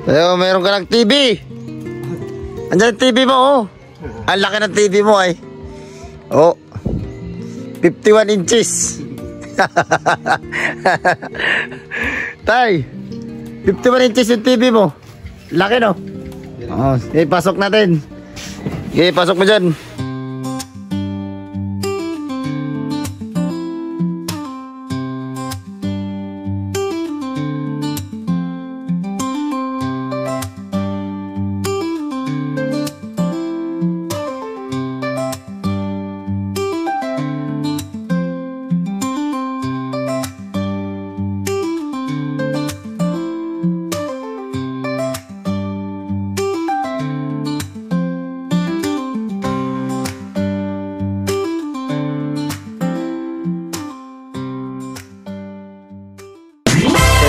Pero meron ka ng TV. Andiyan ang TV mo, oh. Ang laki ng TV mo, ay. Oh. 51 inches. Tay, 51 inches yung TV mo. Laki, no? Oh, pasok natin. Okay, pasok mo dyan.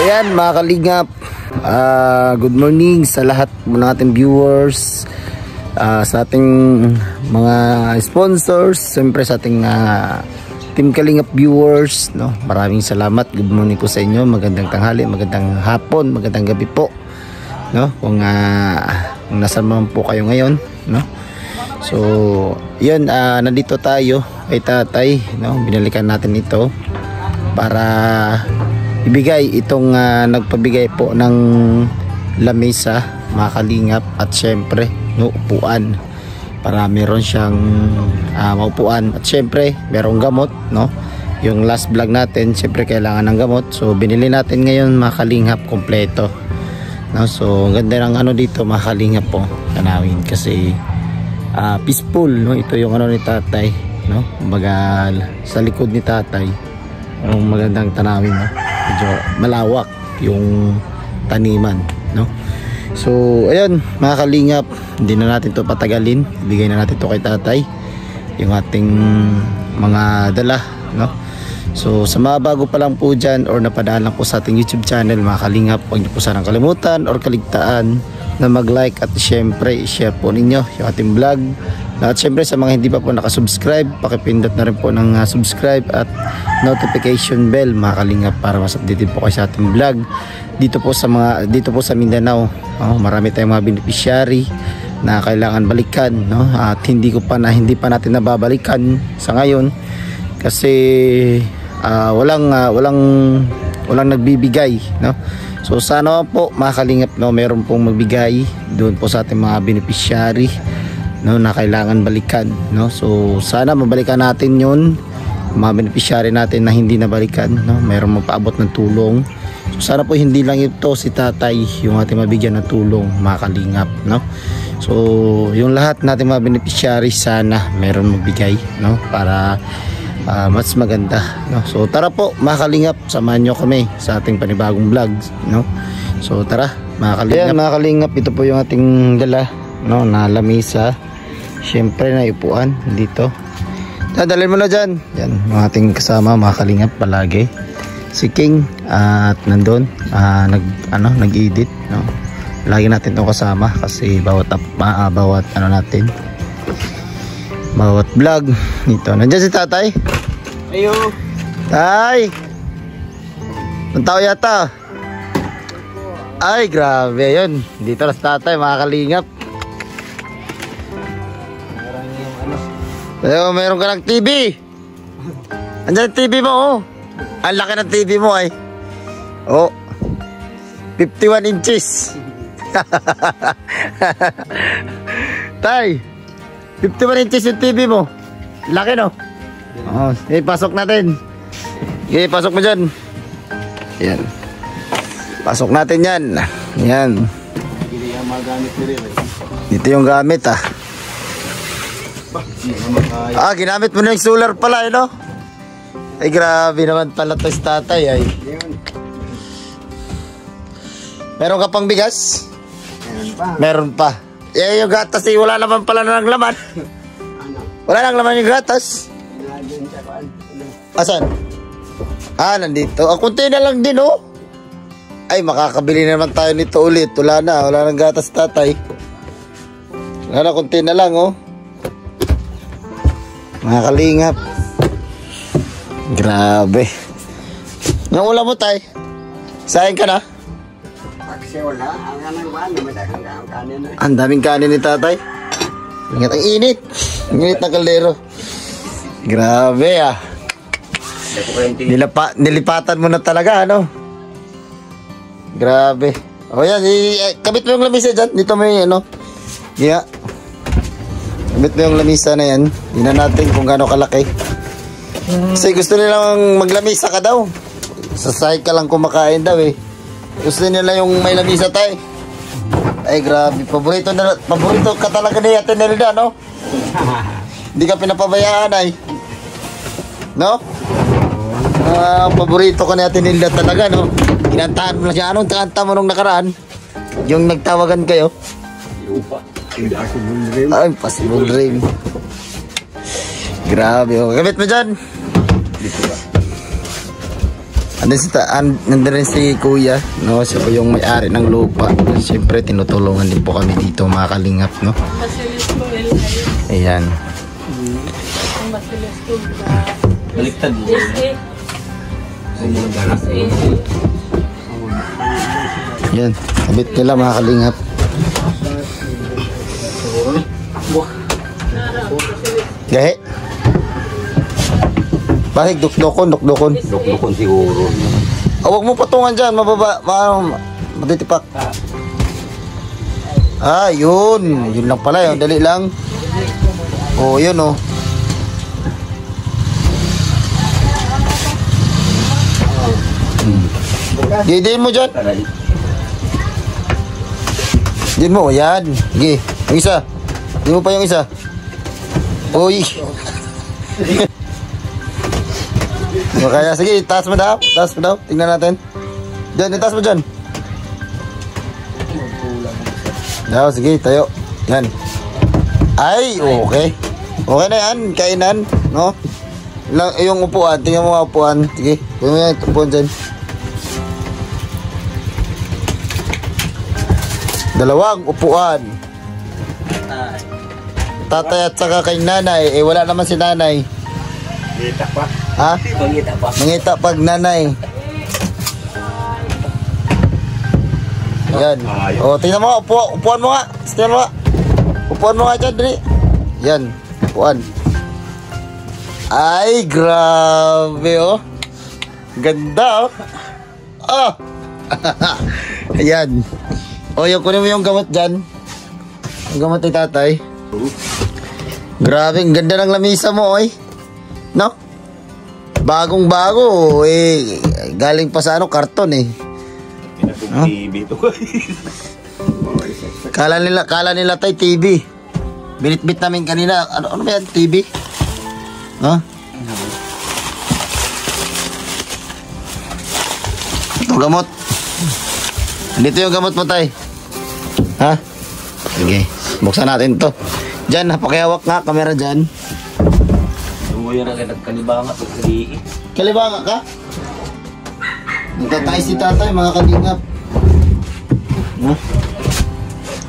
Ayan mga kalingap, good morning sa lahat ng ating viewers, sa ating mga sponsors, siyempre sa ating Team Kalingap viewers, no? Maraming salamat, good morning po sa inyo, magandang tanghali, magandang hapon, magandang gabi po, no? Kung nasaan man po kayo ngayon, no? So yun, nandito tayo kay tatay, no? Binalikan natin ito para ibigay itong nagpabigay po ng lamesa mga kalingap, at syempre no, upuan para meron siyang maupuan, at syempre merong gamot, no? Yung last vlog natin syempre kailangan ng gamot, so binili natin ngayon mga kalingap kompleto, no? So ganda ng ano dito mga kalingap po, tanawin kasi peaceful, no? Ito yung ano ni tatay, no? Kumbaga sa likod ni tatay ang magandang tanawin, no? Medyo malawak yung taniman, no? So ayun mga kalingap, hindi na natin to patagalin, ibigay na natin to kay tatay yung ating mga dala, no? So sa mga bago pa lang po dyan or napadaan lang po sa ating YouTube channel mga kalingap, huwag niyo po sanang kalimutan or kaligtaan na mag-like at syempre i-share po ninyo yung ating vlog. At syempre sa mga hindi pa po nakasubscribe, pakipindot na rin po ng subscribe at notification bell mga kalingap para mas updated po kayo sa ating vlog dito po sa Mindanao. Marami tayong mga beneficiary na kailangan balikan, no? At hindi pa natin nababalikan sa ngayon kasi walang nagbibigay, no? So sana po mga kalingap, no, meron pong magbigay doon po sa ating mga beneficiary, no, na kailangan balikan, no? So sana mabalikan natin yun, mga beneficiary natin na hindi nabalikan, no? Meron magpaabot ng tulong. So sana po hindi lang ito si tatay yung ating mabigyan ng tulong mga kalingap, no? So yung lahat natin mga beneficiary sana meron magbigay, no, para mas maganda, no? So tara po mga kalingap, samahan nyo kami sa ating panibagong vlog, no? So tara mga kalingap. Ayan, mga kalingap, ito po yung ating dala, no, na lamesa, syempre na upuan dito. Dadalhin mo na dyan. Yan yung ating kasama mga kalingap palagi, si King, at nandun nag-edit, no? Lagi natin itong kasama kasi bawat vlog dito. Nandiyan si tatay. Ayo. Tay. Ang tao yata. Ay, grabe yun. Dito na si tatay mga kalingap. Pero meron ka ng TV. Andiyan ang TV mo, oh. Ang laki ng TV mo, ay. Oh. 51 inches. Tay, 51 inches yung TV mo. Laki, no? Oh, pasok natin. Okay, pasok mo dyan. Yan. Pasok natin yan. Yan. Dito yung gamit, ah. Ginamit mo na yung solar pala, no? Ay, grabe naman pala to si tatay, ay. Meron ka pang bigas? Meron pa. Eh, yung gatas, eh, wala naman pala na ng laman. Wala nang laman yung gatas. Asan? Nandito. Kunti na lang din, oh. Ay, makakabili naman tayo nito ulit. Wala nang gatas tatay. Wala na, kunti na lang, oh. Mga kalingap. Grabe. Yung ulam mo, tay. Sayang ka na. Ang daming kanin ni tatay. Ingat ang init. Ang init ng kaldero. Grabe ah. Nilipatan mo na talaga, ano? Grabe. O yan, kabit mo yung lamisa dyan. Dito may ano. Yeah. Kabit mo yung lamisa na yan. Tingnan natin kung gaano kalaki. Kasi gusto nilang maglamisa ka daw. Sasay ka lang kumakain daw eh. Gusto nila yung may lamisa tayo. Ay grabe, paborito ka talaga ni Ate Nelda, no? Hindi ka pinapabayaan ay. No? Paborito ka ni Ate Nelda talaga, no? Kinantahan mo na siya. Anong kanta mo nung nakaraan? Yung nagtawagan kayo? Ay, Impossible Dream. Grabe, oh. Gamit mo dyan. Nandun rin si Kuya, no? Siya po yung may-ari ng lupa. Siyempre, tinutulungan din po kami dito, mga kalingap, no? Ayan. Baliktad. Yan, kabit nila mga kalingap. Gahe. Bakit dukdukon? Dukdukon siguro. Huwag mo patungan dyan, mababa, matitipak. Yun. Yun lang pala, yun. Dali lang. Yun, oh. Didiin mo dyan. Didiin mo, yan. Sige, yung isa. Didiin mo pa yung isa. Uy. Kaya, sige, taas mo daw. Tingnan natin. Diyan, itaas mo dyan. Sige, tayo. Yan. Ay, okay. Okay na yan, kainan, no? Yung upuan, tingnan mo mga upuan. Sige, tingnan mo yan, upuan dyan. Dalawang upuan. Tatay at saka kay nanay. Wala naman si nanay. Mangita pa. Ha? Mangita pa. Mangita pag nanay. Yan. Tingnan mo, upuan mo nga. Tingnan mo nga. Upuan mo nga dyan, dali. Yan, upuan. Ay, grabe, oh. Ganda, oh. Ayan. Yung kunin mo yung gamot dyan. Yung gamot ni tatay. Grabe, ang ganda ng lamisa mo, oy. No? Bagong bago, galing pa sa karton, TV to. Kala nila tay TV. Binitbit namin kanina. Ano ba yan? TV? No? Ito gamot. Dito yung gamot mo tay. Ha? Sige. Buksan natin to. Diyan, napakihawak nga. Kamera dyan. Umuwi na kayo nagkalibanga. Kalibanga ka? Nagtatay si tatay, mga kalingap.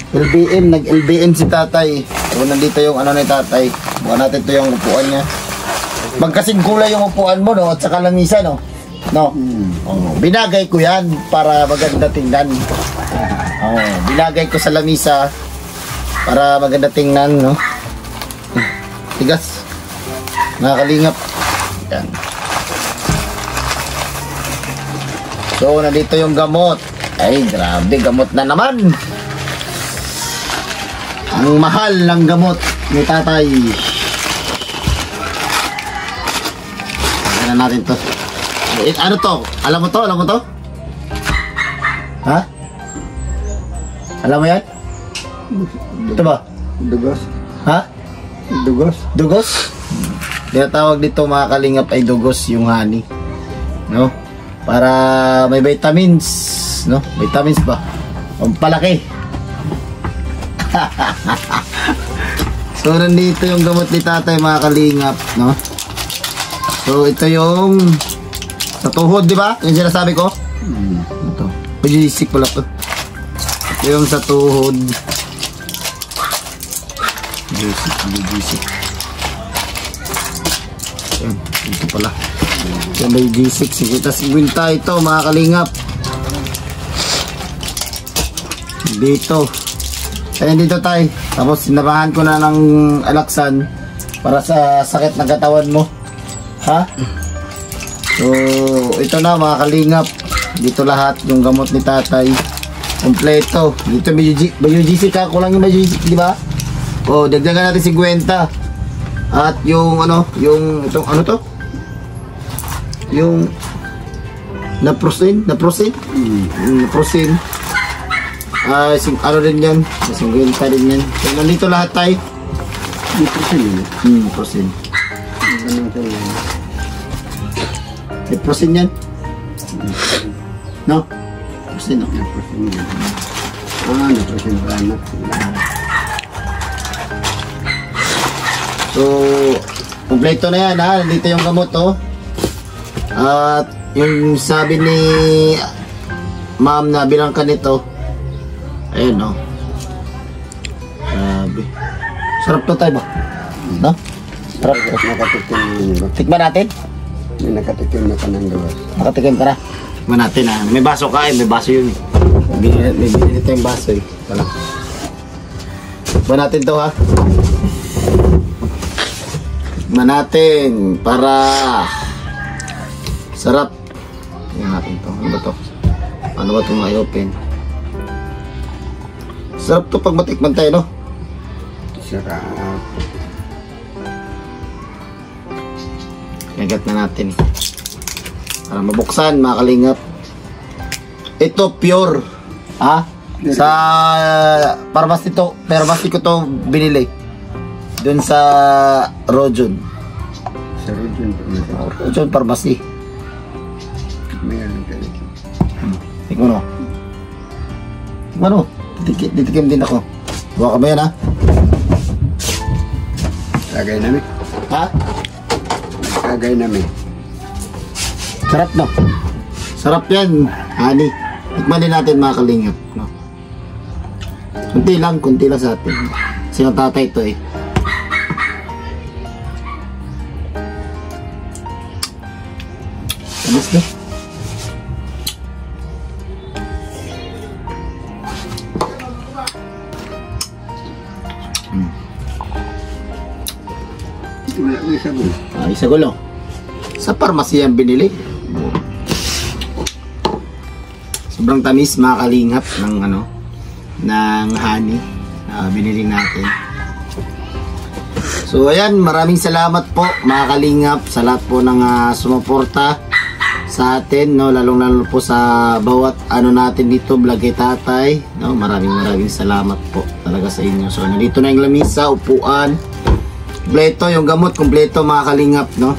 LBM, nag-LBM si tatay. So, nandito yung ano ni tatay. Bukan natin ito yung upuan niya. Magkasing kulay yung upuan mo, no? At saka lamisa, no? No? Binagay ko yan para maganda tingnan. Binagay ko sa lamisa para maganda tingnan, no? Tigas. Mga kalingap. Yan. So, nandito yung gamot. Ay, grabe, gamot na naman. Ang mahal ng gamot ni tatay. Tignan natin to. Ano to? Alam mo to? Alam mo to? Ha? Alam mo yan? Ito ba? Dugos. Ha? Dugos. Dugos? Tinatawag dito mga kalingap ay dugos yung honey. No? Para may vitamins. No? Vitamins ba? Pampalaki. So, nandito yung gamot ni tatay mga kalingap. No? So, ito yung sa tuhod, di ba? Yung sinasabi ko? Ito. Pajisik pala to. Ito yung sa tuhod. Pajisik. Ito pala. Ito may G6. Tapos gwinta ito mga kalingap. Dito. Ayan dito tayo. Tapos sinamahan ko na ng alaksan para sa sakit ng katawan mo. Ha? So, ito na mga kalingap. Dito lahat yung gamot ni tatay. Kompleto. Dito may UGC ka. Kulang yung may UGC, di ba? O, dagdagan natin 50. At yung ano, yung itong ano to? Yung naprosin. Naprosin. Ano din yan? 50 din yan. So, nandito lahat tayo. Prosin yun. Prosin. Ganun tayo yan. May prosin yan? No? Prosin, no? Prosin yun. Prosin ba anak? So, kompleto na yan ha. Nandito yung gamot oh. At yung sabi ni ma'am na bilang ka nito. Ayun oh. Sabi. Sarap to tayo ba? No? Sarap to. Nakatikim yun ba? Tikman natin? May nakatikim na ka ng gawas. Nakatikim ka na. Tikman natin ha. May baso ka eh. May baso yun eh. May binili tayong baso eh. Wala. Tikman natin to ha. Tikman natin para sarap. Tingnan natin to. Ano ba to? Ano ba itong i-open? Sarap to pag matikman tayo, no? Sarap. Kagat na natin. Para mabuksan, mga kalingap. Ito, pure. Ha? Sa pharmacy to. Pharmacy ko to binili. Doon sa Rojon. Sa Rojon. Rojon Pharmacy. Mayroon ka rin. Tingnan mo. Tingnan mo. Titikim din ako. Buka ka ba yan ha? Kagay namin. Ha? Kagay namin. Sarap no? Sarap yan, honey. Tikman din natin mga kalingap. No? Kunti lang sa atin. Kasi yung tatay ito eh. Alis na. Wala ko isa mo. Isa gulo. Sa pharmacy yan binili. Sobrang tamis mga kalingap ng ano, ng honey na binili natin. So ayan, maraming salamat po mga kalingap sa lahat po ng sumuporta sa atin, no, lalong-lalo po sa bawat ano natin dito, vlog kay tatay, no. Maraming salamat po talaga sa inyo. So nandito na yung lamisa, upuan, kompleto yung gamot, kompleto mga kalingap, no.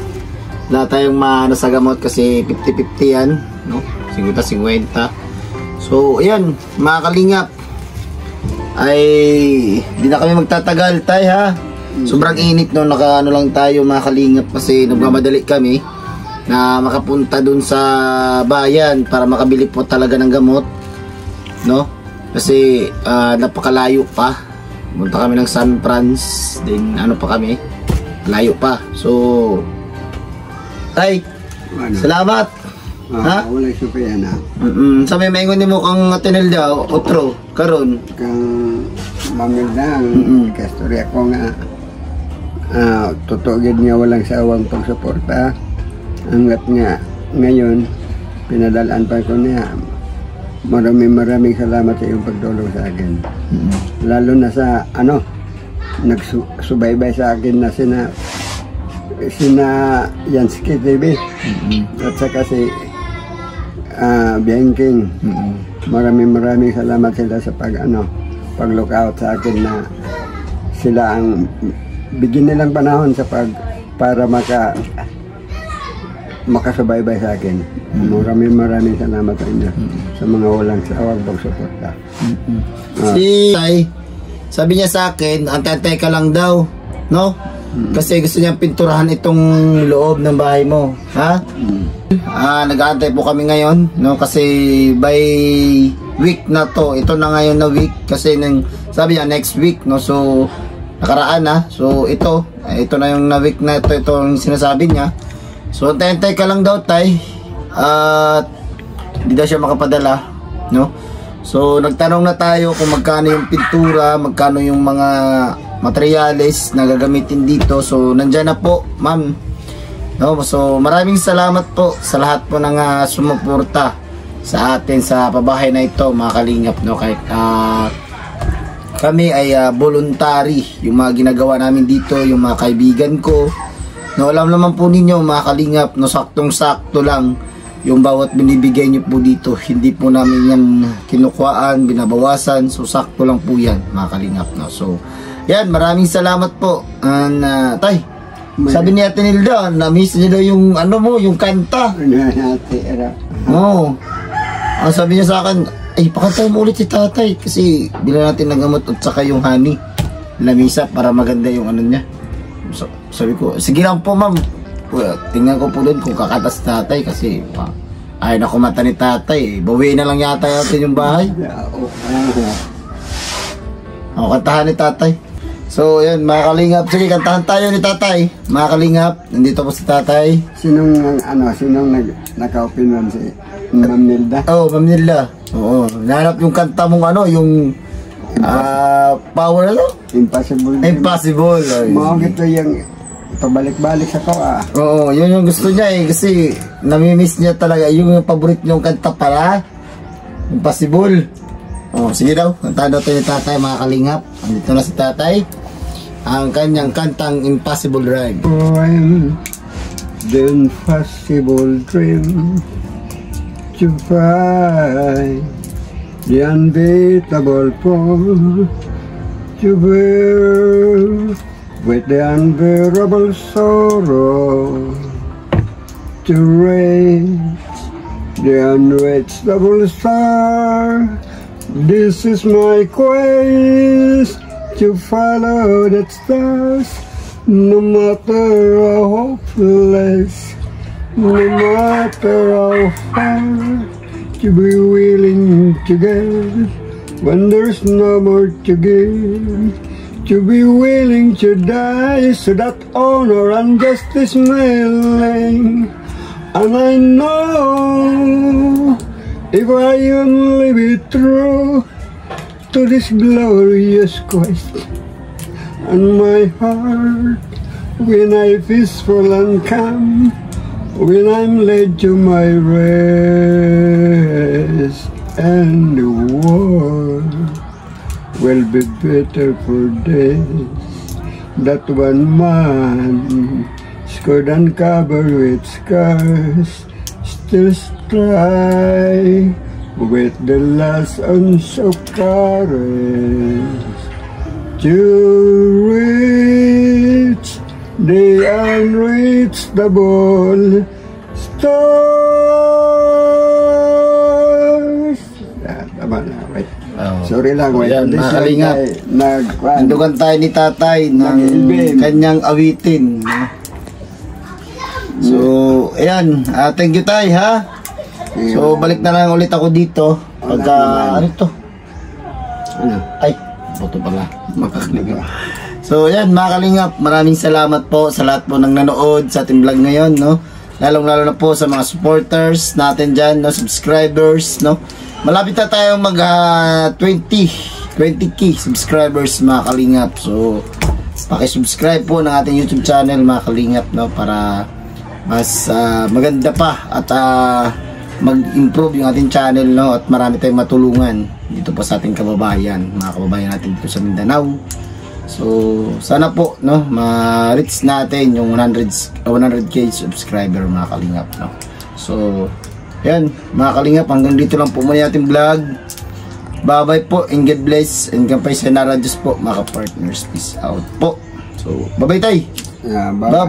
Wala tayong maano sa gamot kasi 50-50 yan, no, 50-50. So ayan mga kalingap, ay di na kami magtatagal tayo ha. Sobrang init no, nakaano lang tayo mga kalingap kasi nagmamadali kami na makapunta dun sa bayan para makabili po talaga ng gamot, no, kasi napakalayo pa. Punta kami ng San Franz, din ano pa kami, layo pa. So tay, Ano? salamat. Ha? Wala isa pa yan ha. Sa may maingon ni mo kang tinel daw, otro, karon. Kang mamildang kastorya ko nga tutugid niya walang sawang pagsuporta. Hanggat nga ngayon pinadalaan pa ko niya. Maraming salamat sa iyong pagtulong sa akin. Lalo na sa ano, nagsubaybay sa akin na sina Yansky TV at saka si Bianking. Maraming salamat sila sa pag-look out sa akin na sila ang bigyan nilang panahon sa para makasubaybay sa akin. Maraming salamat sa inyo sa mga walang sawang pagsuporta. Si Tay, sabi niya sa akin, antay ka lang daw, no? Kasi gusto niya pinturahan itong loob ng bahay mo, ha? Nag-aantay po kami ngayon, no? Kasi by week na to, ito na ngayon na week kasi sabi niya next week, no? So nakaraan na. So ito na yung na week na ito yung sinasabi niya. So antay ka lang daw tay. At hindi daw siya makapadala, no? So nagtanong na tayo kung magkano yung pintura, magkano yung mga materyales na gagamitin dito. So nandyan na po, ma'am. No, so maraming salamat po sa lahat po ng sumuporta sa atin sa pabahay na ito, mga kalingap, no. Kahit kami ay voluntary yung mga ginagawa namin dito, yung mga kaibigan ko. No, alam naman po ninyo, mga kalingap, no, saktong-sakto lang yung bawat binibigay nyo po dito. Hindi po namin yan kinukuhaan, binabawasan. So sakto lang po yan, mga kalingap, no. So yan, maraming salamat po. And tay, sabi ni Ate Nilda, na-miss niya daw yung ano mo, yung kanta. Oo. Sabi niya sa akin, ay pakantay mo ulit si tatay kasi bila natin nagamot at saka yung honey lamisa para maganda yung ano niya. So, sabi ko, sige lang po ma'am. Tingnan ko po doon kung kakatas tatay kasi ay naku mata ni tatay. Bawiin na lang yata natin yung bahay. Kantahan ni tatay. So yan, mga kalingap, sige kantahan tayo ni tatay. Mga kalingap, nandito po si tatay. Sinong naka-open nun si Ma'am Nilda? Oo, Ma'am Nilda. Oo, nahanap yung kanta mong ano, yung power ano? Impossible. Impossible. Mga gito yung pabalik-balik sa ko Oo, yun yung gusto niya eh. Kasi namimiss niya talaga. Yung paborito niyong kanta pala. Impossible. Sige daw. Kantahan daw tayo ni tatay, mga kalingap. Andito na si tatay. Ang kanyang kantang Impossible Rhyme. I'm the impossible dream to find the unbeatable pole to bear with the unbearable sorrow to reach the unreachable star. This is my quest to follow that stars, no matter how hopeless, no matter how far, to be willing to give when there's no more to give. To be willing to die so that honor and justice may reign. And I know if I only be true to this glorious quest, and my heart when I peaceful and calm, when I'm led to my rest, and the world will be better for days that one man could uncover with scars, still strive with the last ounce of courage to reach the unreachable stars. Tama na, wait. Sorry lang, wait. Yan, mga kalingap. Nandugan tayo ni tatay ng kanyang awitin. So, ayan. Thank you tay, ha? So, balik na lang ulit ako dito. Pagka, ano to? Ay, buto pala. Makakalingap. So, ayan, mga kalingap. Maraming salamat po sa lahat po ng nanood sa ating vlog ngayon, no? Lalong-lalo na po sa mga supporters natin dyan, no? Subscribers, no? Malapit na tayo mag 20k subscribers, mga kalingap. So, paki-subscribe po ng ating YouTube channel, mga kalingap, no? Para mas maganda pa at mag-improve yung ating channel, no? At marami tayong matulungan dito po sa ating kababayan, mga kababayan natin dito sa Mindanao. So sana po, no, ma-reach natin yung 100k subscriber, mga kalingap, no? So yan, mga kalingap, hanggang dito lang po muna ating vlog. Bye bye po, and God bless, and kampay sa Diyos po, mga partners. Peace out po. So bye bye tay. Yeah, bye bye.